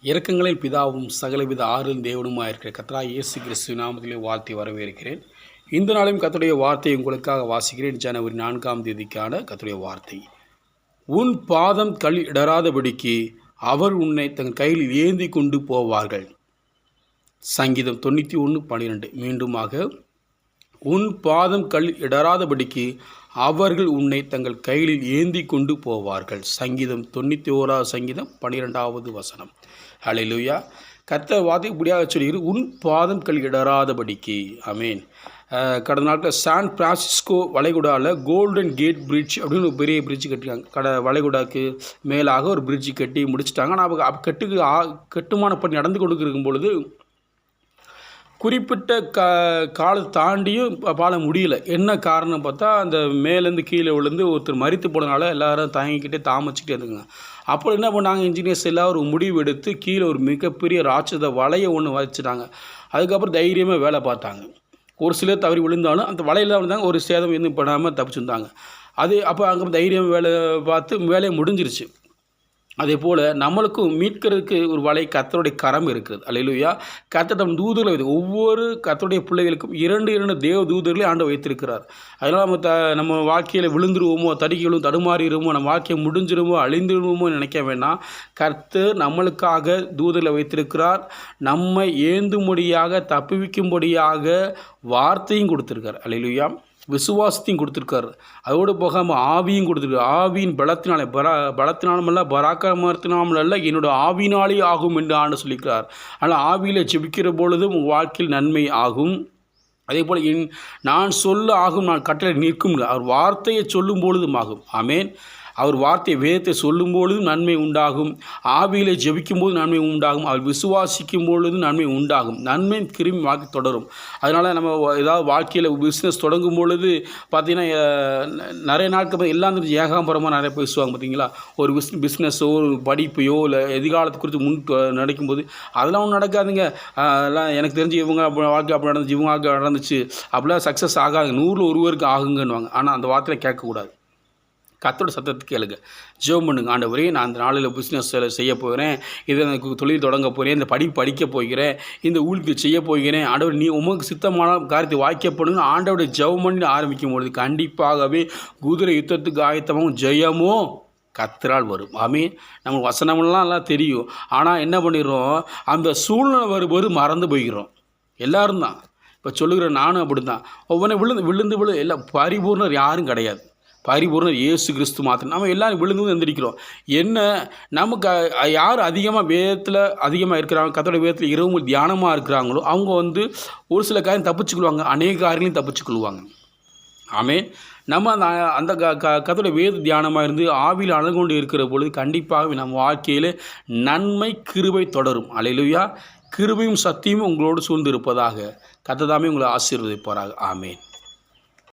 இரக்கங்களின் பிதாவும் சகலவித ஆறுதல் தேவனுமாக இருக்கிற கர்த்தராகிய இயேசு கிறிஸ்து நாமத்திலே வாழ்த்தி வரவேற்கிறேன். இந்த நாளும் கர்த்தருடைய வார்த்தையை உங்களுக்காக வாசிக்கிறேன். ஜனவரி 4ஆம் தேதிக்கான கர்த்தருடைய வார்த்தை. உன் பாதம் கல் இடராதபடிக்கு அவர் உன்னை தன் கையில் ஏந்தி கொண்டு போவார்கள். சங்கீதம் 91:12. மீண்டுமாக, உன் பாதம் கல் இடராதபடிக்கு அவர்கள் உன்னை தங்கள் கையில் ஏந்தி கொண்டு போவார்கள். சங்கீதம் 91 சங்கீதம் 12வது வசனம். ஹல்லேலூயா. கர்த்தர் வார்த்தை இப்படியாக சொல்லிடு, உன் பாதம் கல் இடராதபடிக்கு. ஆமேன். கடந்த நாட்கள் சான் பிரான்சிஸ்கோ வளைகுடாவில் கோல்டன் கேட் பிரிட்ஜ் அப்படின்னு ஒரு பெரிய பிரிட்ஜ் கட்டிருக்காங்க. வளைகுடாவுக்கு மேலாக ஒரு பிரிட்ஜ் கட்டி முடிச்சிட்டாங்க. ஆனால் அவங்க கட்டுமான பணி நடந்து கொண்டு இருக்கும் பொழுது குறிப்பிட்ட காலத்தை தாண்டியும் பால முடியல. என்ன காரணம் பார்த்தா, அந்த மேலேருந்து கீழே விழுந்து ஒருத்தர் மரித்து போனதுனால எல்லாரும் தாங்கிக்கிட்டே தாமச்சிக்கிட்டே இருந்துங்க. அப்போ என்ன பண்ணாங்க, இன்ஜினியர்ஸ் எல்லாம் ஒரு முடிவு எடுத்து கீழே ஒரு மிகப்பெரிய ராட்சத வலையை ஒன்று வச்சுட்டாங்க. அதுக்கப்புறம் தைரியமாக வேலை பார்த்தாங்க. ஒரு சிலர் தவறி விழுந்தாலும் அந்த வலையில் விழுந்தாங்க, ஒரு சேதம் எதுவும் பண்ணாமல் தப்பிச்சுருந்தாங்க. அப்போ அங்கே தைரியம் வேலை பார்த்து வேலையை முடிஞ்சிருச்சு. அதே போல் நம்மளுக்கும் மீட்கிறதுக்கு ஒரு வலை கர்த்தருடைய கரம் இருக்கிறது. அல்லேலூயா. கர்த்தர் தம் தூதர்களை ஒவ்வொரு கர்த்தருடைய பிள்ளைகளுக்கும் 2 தேவ தூதர்களை ஆண்டவர் வைத்திருக்கிறார். அதனால் நம்ம வாழ்க்கையில் விழுந்துருவோமோ, தடுக்கிலும் தடுமாறிடுவோமோ, நம்ம வாழ்க்கையை முடிஞ்சிருமோ, அழிந்துடுவோமோ நினைக்க வேண்டாம். கர்த்தர் நம்மளுக்காக தூதர்களை வைத்திருக்கிறார். நம்மை ஏந்தும்படியாக தப்புவிக்கும்படியாக வார்த்தையும் கொடுத்துருக்கார். அல்லேலூயா. விசுவாசத்தையும் கொடுத்துருக்காரு. அதோடு போகாமல் ஆவியும் கொடுத்துருக்காரு. ஆவியின் பலத்தினாலுமல்ல பராக்கிரமத்தினாலுமல்ல என்னோட ஆவினாலே ஆகும் என்று ஆண்டு சொல்லியிருக்கிறார். ஆனால் ஆவியில் ஜெபிக்கிற பொழுதும் உங்கள் வாழ்க்கையில் நன்மை ஆகும். அதே போல் நான் சொல்ல ஆகும், நான் கட்டளை நிற்கும். அவர் வார்த்தையை சொல்லும் பொழுதும் ஆகும். ஆமேன். அவர் வார்த்தை வேதத்தை சொல்லும் பொழுதும் நன்மை உண்டாகும். ஆவியிலே ஜெபிக்கும் போது நன்மை உண்டாகும். அவர் விசுவாசிக்கும் பொழுதும் நன்மை உண்டாகும். நன்மை கிருமி வாழ்க்கை தொடரும். அதனால் நம்ம ஏதாவது வாழ்க்கையில் பிஸ்னஸ் தொடங்கும் பொழுது பார்த்திங்கன்னா நிறைய நாட்கள் எல்லாம் ஏகாம்பரமாக நிறைய பேசுவாங்க. பார்த்தீங்களா, ஒரு பிஸ்னஸோ ஒரு படிப்பையோ இல்லை எதிர்காலத்தை குறித்து நடக்கும்போது அதெல்லாம் ஒன்றும் நடக்காதுங்க. அதெல்லாம் எனக்கு தெரிஞ்சு இவங்க வாழ்க்கை அப்படி நடந்துச்சு, இவங்க வாழ்க்கை நடந்துச்சு, அப்படிலாம் சக்ஸஸ் ஆகாது, 100ல் ஒருவருக்கு ஆகுங்கன்னுவாங்க. ஆனால் அந்த வார்த்தையில் கேட்கக்கூடாது. கர்த்தரோட சத்தத்தை கேளுங்க. ஜெபம் பண்ணுங்க. ஆண்டவரே, நான் அந்த நாளில் பிஸ்னஸ் செய்ய போகிறேன், இதை எனக்கு தொழில் தொடங்க போகிறேன், இந்த படிக்க போகிறேன், இந்த ஊழியத்தை செய்ய போகிறேன். ஆண்டவர், நீ உமக்கு சித்தமான காரியத்தை வாய்க்கப்படுங்க. ஆண்டவருடைய ஜெபம் பண்ணி ஆரம்பிக்கும் பொழுது கண்டிப்பாகவே குதிரை யுத்தத்துக்கு ஆயத்தமாகவும் ஜெயமோ கர்த்தரால் வரும். ஆமீன். நம்ம வசனமெல்லாம் எல்லாம் தெரியும். ஆனால் என்ன பண்ணிடுறோம், அந்த சூழ்நிலை வரும்போது மறந்து போய்கிறோம். எல்லாரும் தான் இப்போ சொல்லுகிற, நானும் அப்படி தான். ஒவ்வொன்றும் விழுந்து எல்லாம் பரிபூர்ணர் யாரும் கிடையாது. பரிபூர்ணர் இயேசு கிறிஸ்து மாத்திரம். நம்ம எல்லோரும் விழுந்து எந்திரிக்கிறோம். என்ன, நமக்கு யார் அதிகமாக வேதத்தில் அதிகமாக இருக்கிறாங்க, கர்த்தருடைய வேதத்தில் இரவு தியானமாக இருக்கிறாங்களோ அவங்க ஒரு சில காரியம் தப்பிச்சுக்கொள்வாங்க, அநேக காரியங்களையும் தப்பிச்சுக்கொள்வாங்க. ஆமேன். நம்ம அந்த கர்த்தருடைய வேத தியானமாக இருந்து ஆவியில் அழகு கொண்டு இருக்கிற பொழுது கண்டிப்பாக நம்ம வாழ்க்கையில் நன்மை கிருபை தொடரும். அல்லேலூயா. கிருபையும் சத்தியமும் உங்களோடு சூழ்ந்து இருப்பதாக கர்த்தர் தாமே உங்களை ஆசீர்வதிப்பாராக. ஆமேன்.